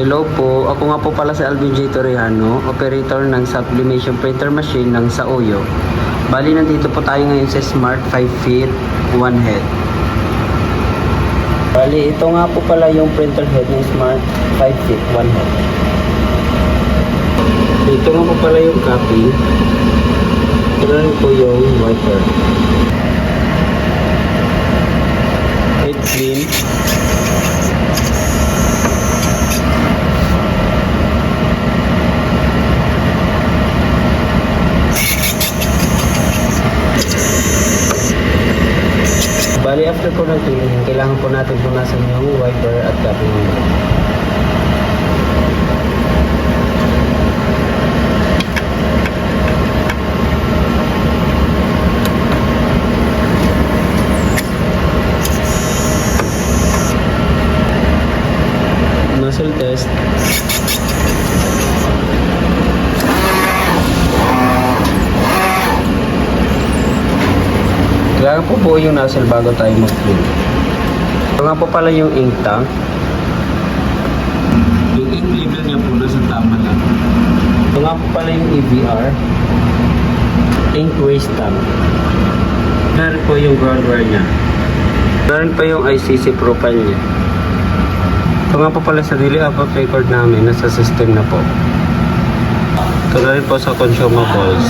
Hello po, ako nga po pala si Alvin J. Torrejano, operator ng sublimation printer machine ng Sauyo. Bali, nandito po tayo ngayon sa Smart 5 feet 1 head. Bali, ito nga po pala yung printer head ng Smart 5 feet 1 head. Ito nga po pala yung copy. Ito po yung wiper. Head clean. Bali, after po ng cleaning, kailangan po natin punasan yung wiper at copy number. Nozzle test. Kailangan po buo yung nozzle bago tayo mag-clean. Ito nga po pala yung ink tank. Yung ink level niya po nasa tama lang. Ito nga po pala yung EVR. Ink waste tank. Meron po yung ground wire niya. Meron pa yung ICC profile niya. Ito nga po pala sa daily output record namin. Nasa system na po. Ito na rin po sa consumables.